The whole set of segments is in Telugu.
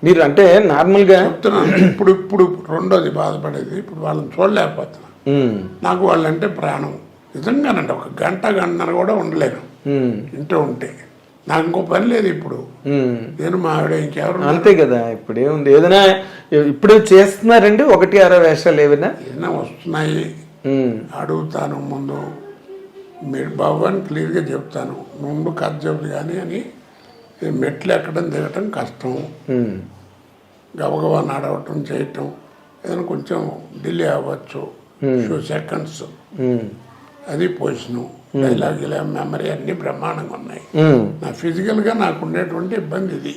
మీరు అంటే నార్మల్గా చెప్తున్నాను. ఇప్పుడు రెండోది బాధపడేది, ఇప్పుడు వాళ్ళని చూడలేకపోతున్నా. నాకు వాళ్ళంటే ప్రాణం. నిజంగానంటే ఒక గంటన్నర కూడా ఉండలేను ఇంట్లో ఉంటే. నాకు ఇంకో పని లేదు ఇప్పుడు. నేను మా ఆవిడ ఇంకెవరు అంతే కదా. ఇప్పుడు ఏముంది, ఏదైనా ఇప్పుడు చేస్తున్నారండి 1-6 వేషాలు ఏదైనా వస్తున్నాయి అడుగుతాను ముందు. మీరు బాబు అని క్లియర్గా చెప్తాను, ముందు కథ చెప్పు కానీ అని. మెట్లు ఎక్కడం దిగటం కష్టం, గబగబా నడవటం చేయటం ఏదైనా కొంచెం డిలే అవ్వచ్చు, ఫ్యూ సెకండ్స్. అది పొజిషను, డైలాగ్ ఇలా మెమరీ అన్ని బ్రహ్మాండంగా ఉన్నాయి. నా ఫిజికల్గా నాకు ఉండేటువంటి ఇబ్బంది ఇది.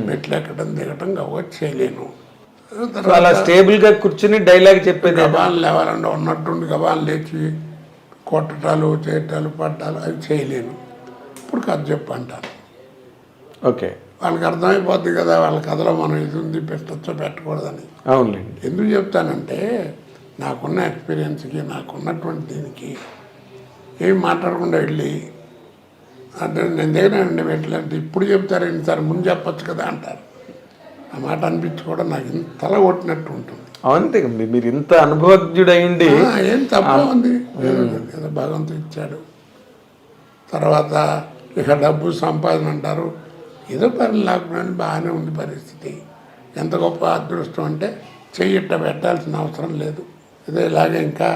మెట్లు ఎక్కడం దిగటం గబగబా చేయలేను. అలా స్టేబుల్ గా కూర్చుని డైలాగ్ చెప్పేది గబాలు లేవాలంటే ఉన్నట్టుండి గబాలు లేచి కొట్టటాలు చేయటాలు పట్టాలు అవి చేయలేను. ఇప్పుడు కథ చెప్పు అంటాను. ఓకే, వాళ్ళకి అర్థమైపోద్ది కదా వాళ్ళ కథలో మనం ఇది ఉంది పెట్టచ్చో పెట్టకూడదని. అవునండి. ఎందుకు చెప్తానంటే నాకున్న ఎక్స్పీరియన్స్కి నాకున్నటువంటి దీనికి ఏం మాట్లాడకుండా వెళ్ళి అంటే నేను దగ్గరండి ఎట్లంటే ఇప్పుడు చెప్తారేంటి సార్ ముందు చెప్పచ్చు కదా అంటారు. ఆ మాట అనిపించుకోవడం నాకు ఇంత తల కొట్టినట్టు ఉంటుంది. అంతే, మీరు ఇంత అనుభవజ్ఞుడైండి ఏం తప్ప ఉంది ఏదో భగవంతుడు ఇచ్చాడు. తర్వాత ఇక డబ్బు సంపాదన అంటారు, ఏదో పని లేకుండా బాగానే ఉంది పరిస్థితి. ఎంత గొప్ప అదృష్టం అంటే చెయ్యిట్ట పెట్టాల్సిన అవసరం లేదు. ఏదో ఇలాగే ఇంకా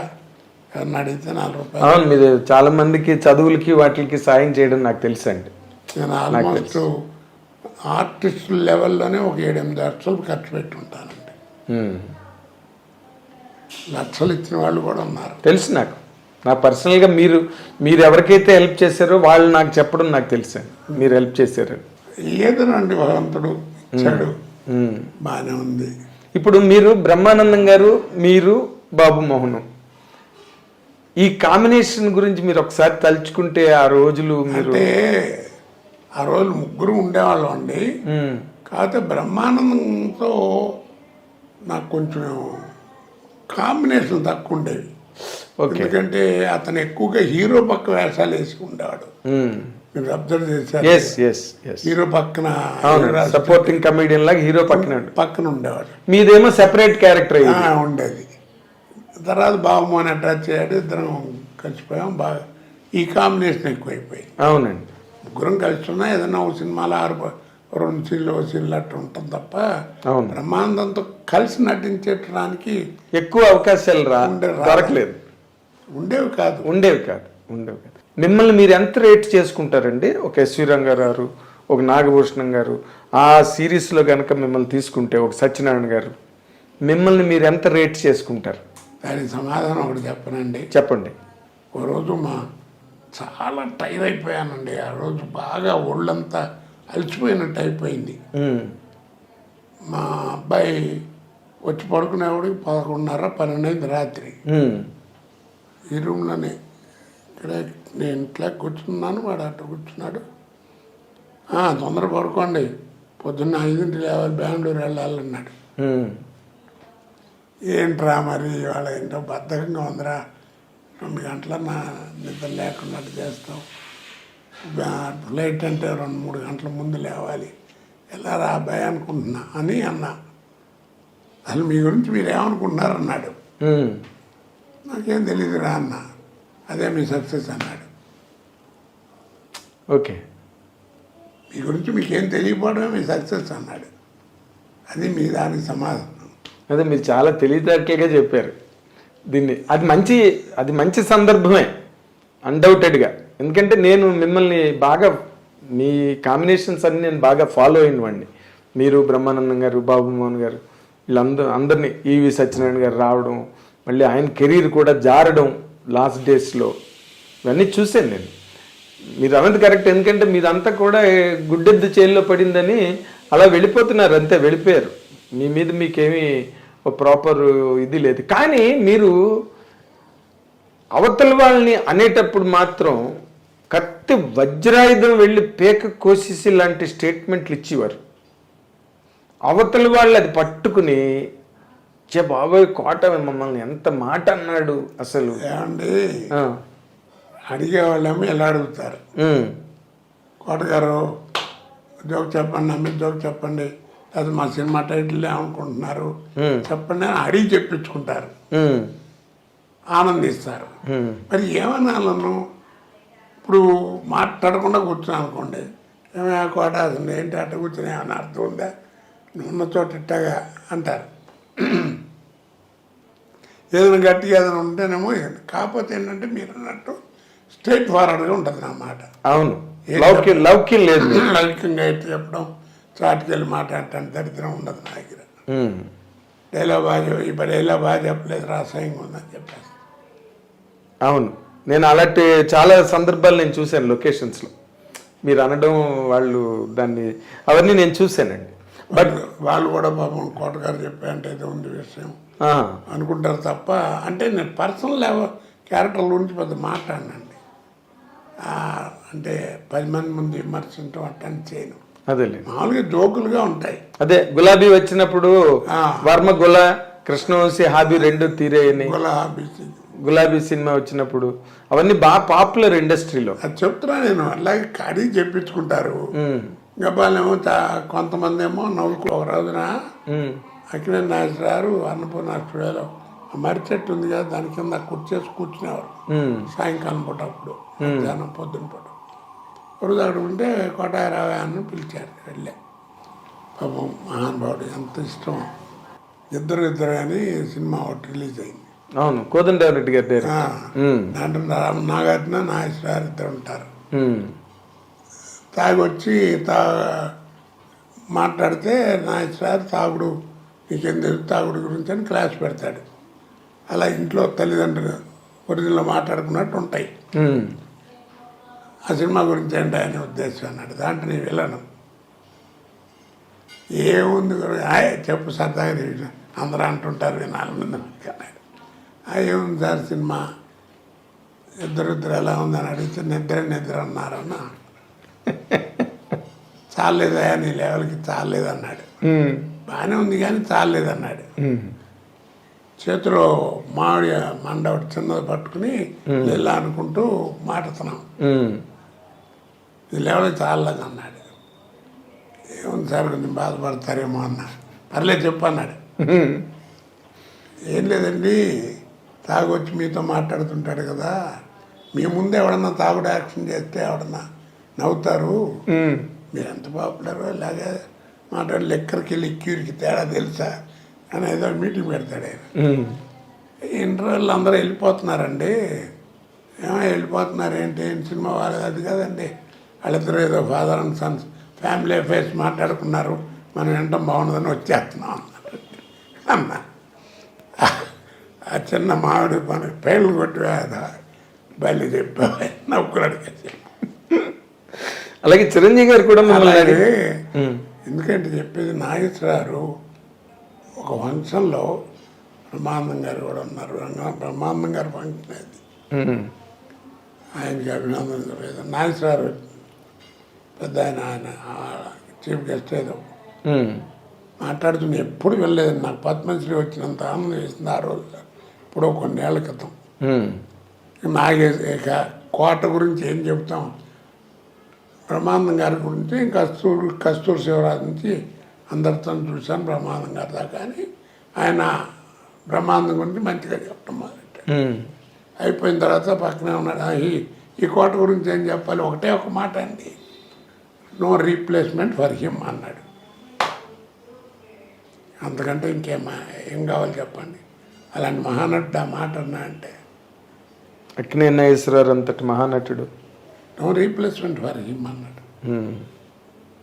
ఎవరిని అడిగితే 4 రూపాయలు. అవును, మీరు చాలా మందికి చదువులకి వాటికి సాయం చేయడం నాకు తెలుసు అండి. నేను ఆల్మోస్ట్ ఆర్టిస్టుల లెవెల్లోనే ఒక 7-8 లక్షలు ఖర్చు పెట్టి ఉంటానండి. లక్షలు ఇచ్చిన వాళ్ళు కూడా ఉన్నారు. తెలుసు నా పర్సనల్గా మీరు ఎవరికైతే హెల్ప్ చేశారో వాళ్ళు నాకు చెప్పడం నాకు తెలుసు. మీరు హెల్ప్ చేశారు ఏదోనండి, భగవంతుడు ఇచ్చాడు, బాగానే ఉంది. ఇప్పుడు మీరు బ్రహ్మానందం గారు, మీరు బాబు మోహన్, ఈ కాంబినేషన్ గురించి మీరు ఒకసారి తలుచుకుంటే ఆ రోజులు మీరు అంటే ఆ రోజు ముగ్గురు ఉండేవాళ్ళం అండి. కాకపోతే బ్రహ్మానందంతో నాకు కొంచెం కాంబినేషన్ తక్కువ ఉండేవి. ఎందుకంటే అతను ఎక్కువగా హీరో పక్క వేషాలు వేసి ఉండేవాడు. మీరు అబ్జర్వ్ చేశారు, హీరో పక్కన సపోర్టింగ్ కమెడియన్ లాగా హీరో పక్కన ఉండేవాడు. మీదేమో సెపరేట్ క్యారెక్టర్ ఉండేది. తర్వాత బాబుమోహన్ అటాచ్ అయ్యాడు, ఇద్దరం కలిసిపోయాం. బాగా ఈ కాంబినేషన్ ఎక్కువైపోయింది. అవునండి, ముగ్గురం కలిసి ఉన్నా ఏదైనా ఒక సినిమాలో 2 సీన్లు అట్లా ఉంటుంది తప్ప బ్రహ్మానందంతో కలిసి నటించడానికి ఎక్కువ అవకాశాలు దొరకలేదు. ఉండేవి కాదు. మిమ్మల్ని మీరు ఎంత రేట్ చేసుకుంటారండి? ఒక ఎస్వి రంగారావు, ఒక నాగభూషణం గారు, ఆ సిరీస్లో కనుక మిమ్మల్ని తీసుకుంటే ఒక సత్యనారాయణ గారు, మిమ్మల్ని మీరు ఎంత రేట్ చేసుకుంటారు? దానికి సమాధానం ఒకటి చెప్పనండి. చెప్పండి. ఓ రోజు చాలా టైర్ అయిపోయానండి. ఆ రోజు బాగా ఒళ్ళంతా అలసిపోయినట్టు అయిపోయింది. మా అబ్బాయి వచ్చి పడుకునేవాడికి 11:30-12 అయింది రాత్రి. ఈ రూమ్లోనే ఇక్కడే నేను ఇట్లా కూర్చున్నాను, వాడు అట్లా కూర్చున్నాడు. తొందర పడుకోండి, పొద్దున్న 5 లేవాలి, బెంగళూరు వెళ్ళాలన్నాడు. ఏంట్రా మరి ఇవాళ ఏంటో బద్ధకంగా ఉందిరా, 2 గంటల నా నిద్ర లేకుండా చేస్తాం, ఫ్లైట్ అంటే 2-3 గంటల ముందు లేవాలి, ఎలా రా అబ్బాయి అనుకుంటున్నా అని అన్నా. అసలు మీ గురించి మీరు ఏమనుకుంటున్నారు అన్నాడు. నాకేం తెలియదురా అన్న. అదే మీ సక్సెస్ అన్నాడు. ఓకే, మీ గురించి మీకేం తెలియకపోవడమే మీ సక్సెస్ అన్నాడు. అది మీ దానికి సమాధానం. అదే మీరు చాలా తెలివితేటలుగా చెప్పారు దీన్ని. అది మంచి సందర్భమే అన్డౌటెడ్గా. ఎందుకంటే నేను మిమ్మల్ని బాగా, మీ కాంబినేషన్స్ అన్ని నేను బాగా ఫాలో అయినవాడిని. మీరు, బ్రహ్మానందం గారు, బాబు మోహన్ గారు, అందరినీ, ఈవి సత్యనారాయణ గారు రావడం, మళ్ళీ ఆయన కెరీర్ కూడా జారడం లాస్ట్ డేస్లో, ఇవన్నీ చూశాను నేను. మీరు అన్నది కరెక్ట్. ఎందుకంటే మీదంతా కూడా గుడ్డెద్దు చేతిలో పడిందని అలా వెళ్ళిపోతున్నారు, అంతే వెళ్ళిపోయారు. మీ మీద మీకేమీ ప్రాపర్ ఇది లేదు. కానీ మీరు అవతల వాళ్ళని అనేటప్పుడు మాత్రం కత్తి వజ్రాయుధం వెళ్ళి పేక కోసేసి లాంటి స్టేట్మెంట్లు ఇచ్చేవారు. అవతల వాళ్ళు అది పట్టుకుని బాబాయ్ కోట మమ్మల్ని ఎంత మాట అన్నాడు అసలు. ఏమండి, అడిగేవాళ్ళేమో ఎలా అడుగుతారు, కోటగారు జోక్ చెప్పండి, నమ్మి జోక్ చెప్పండి, అది మా సినిమా టైటిల్ ఏమనుకుంటున్నారు చెప్పండి అని అడిగి చెప్పించుకుంటారు, ఆనందిస్తారు. మరి ఏమనాలను ఇప్పుడు మాట్లాడకుండా కూర్చున్నాను అనుకోండి, ఏమైనా కోట అసలు ఏంటి అట్ట కూర్చుని ఏమైనా అర్థం ఉందా, నువ్వు ఉన్న చోట ఇట్టగా అంటారు. ఏదైనా గట్టిగా ఏదైనా ఉంటేనేమో, కాకపోతే ఏంటంటే మీరు అన్నట్టు స్ట్రైట్ ఫార్వర్డ్గా ఉంటుంది నా మాట. అవును, లౌక్యం లేదు, లౌక్యంగా అయితే చెప్పడం, చాటుకెళ్ళి మాట్లాడటానికి దరిద్రం ఉండదు నా దగ్గర. డైలాగ్ బాగా ఇప్పుడు డైలాగ్ బాగా చెప్పలేదు, రాసాయంగా ఉందని చెప్పేసి. అవును, నేను అలాంటి చాలా సందర్భాలు నేను చూశాను లొకేషన్స్లో, మీరు అనడం వాళ్ళు దాన్ని అవన్నీ నేను చూశానండి. బట్ వాళ్ళు కూడా పాపం కోటగారు చెప్పారంటే ఏదో ఉంది విషయం అనుకుంటారు తప్ప, అంటే నేను పర్సనల్ క్యారెక్టర్ గురించి పెద్ద మాట్లాడినండి. అంటే 10 మంది ముందు విమర్శించడం అట్టని చేయను, అదే మామూలుగా జోకులుగా ఉంటాయి. అదే గులాబీ వచ్చినప్పుడు వర్మ గుల కృష్ణవంశీ హాబీ రెండు తీరేయని, గులాబీ సినిమా వచ్చినప్పుడు అవన్నీ బాగా పాపులర్ ఇండస్ట్రీలో. అది చెప్తున్నా నేను, అలాగే అడిగి చెప్పించుకుంటారు. గబ్బాలేమో కొంతమంది ఏమో నవ్వుకు. ఒక రోజున అక్కినేని నాగేశ్వరరావు అన్నపూర్ణ స్టూడియోలో మర్రి చెట్టు ఉంది కదా, దాని కింద కుర్చేసి కూర్చునేవారు సాయంకాలం పూట, అప్పుడు మధ్యాహ్నం పొద్దున పూట. రోజు అక్కడ ఉంటే కోటారావు అని పిలిచారు, వెళ్ళే. పాపం మహానుభావుడు, ఎంత ఇష్టం. ఇద్దరు కానీ సినిమా ఒకటి రిలీజ్ అయింది. అవును, కోదండరెడ్డి గారి దాంట్లో నాగార్జున నాగేశ్వరరావు ఇద్దరు ఉంటారు. తాగొచ్చి మాట్లాడితే నాగేశ్వరరావు తాగుడు నీకేం తెలుసు తాగుడు గురించి అని క్లాస్ పెడతాడు. అలా ఇంట్లో తల్లిదండ్రులు ఒరిజినల్ మాట్లాడుకున్నట్టు ఉంటాయి. ఆ సినిమా గురించి ఏంటి అనే ఉద్దేశం అన్నాడు. దాంట్లో నేను వెళ్ళను, ఏముంది చెప్పు సరదాగా అందరూ అంటుంటారు 4 మంది అన్నాడు. ఏముంది సార్ సినిమా, ఇద్దరు ఎలా ఉందని అడిగితే నిద్ర అన్నారన్న. చాలేదా నీ లెవెల్కి చాలేదు అన్నాడు. బాగానే ఉంది కానీ చాలేదు అన్నాడు. చేతిలో మామిడి మండ ఒకటి చిన్నది పట్టుకుని ఇలా అనుకుంటూ మాట్లాడుతున్నాం. ఈ లెవెల్ చాలేదు అన్నాడు. ఏముంది సార్ కొంచెం బాధపడతారేమో అన్నాడు. పర్లేదు చెప్పు అన్నాడు. ఏం లేదండి, తాగొచ్చి మీతో మాట్లాడుతుంటాడు కదా, మీ ముందే ఎవడన్నా తాగుడు యాక్షన్ చేస్తే ఎవడన్నా నవ్వుతారు, మీరు ఎంత పాపులర్ ఇలాగే మాట్లాడి లెక్కరికి వెళ్ళి క్యూరికి తేడా తెలుసా అని ఏదో మీటింగ్ పెడతాడు ఆయన. ఇంటర్వ్యూలు అందరూ వెళ్ళిపోతున్నారండి. వెళ్ళిపోతున్నారు ఏంటి, సినిమా వాళ్ళది అది కదండి, వాళ్ళిద్దరూ ఏదో father and Sons family affairs మాట్లాడుకున్నారు, మనం వినటం బాగుండదని వచ్చేస్తున్నాం అన్నారు. అన్నా ఆ చిన్న మామిడి మనకి పేర్లు కొట్టి బయలు చెప్పా నవ్వుకున్నాడు. అలాగే చిరంజీవి గారు కూడా అలాగే ఎందుకంటే చెప్పేది, నాగేశ్వరరావు ఒక ఫంక్షన్లో బ్రహ్మానందం గారు కూడా ఉన్నారు. బ్రహ్మానందం గారు ఫంక్షన్ అది, ఆయనకి అభినందన. నాగేశ్వరరావు పెద్ద ఆయన చీఫ్ గెస్ట్ ఏదో మాట్లాడుతున్నా, ఎప్పుడు వెళ్ళలేదు. నాకు పద్మశ్రీ వచ్చినంత ఆనందం వేసింది ఆ రోజు, ఇప్పుడు కొన్నేళ్ల క్రితం. ఇక కోట గురించి ఏం చెబుతాం, బ్రహ్మానందం గారి గురించి కస్తూరి శివరాజు నుంచి అందరితో చూశాను, బ్రహ్మానందం గారి దాకా. అని ఆయన బ్రహ్మానందం గురించి మంచిగా చెప్పడం మొదలెట్టాడు. అయిపోయిన తర్వాత పక్కనే ఉన్నాడు, ఈ కోట గురించి ఏం చెప్పాలి, ఒకటే ఒక మాట అండి, నో రీప్లేస్మెంట్ ఫర్ హిమ్ అన్నాడు. అంతకంటే ఏం కావాలి చెప్పండి. అలాంటి మహానటుడు ఆ మాట అన్నా అంటే, అక్కినేని నాగేశ్వరరావు అంతటి మహానటుడు, నో రీప్లేస్మెంట్ ఫర్ హిమ్ అన్నాడు.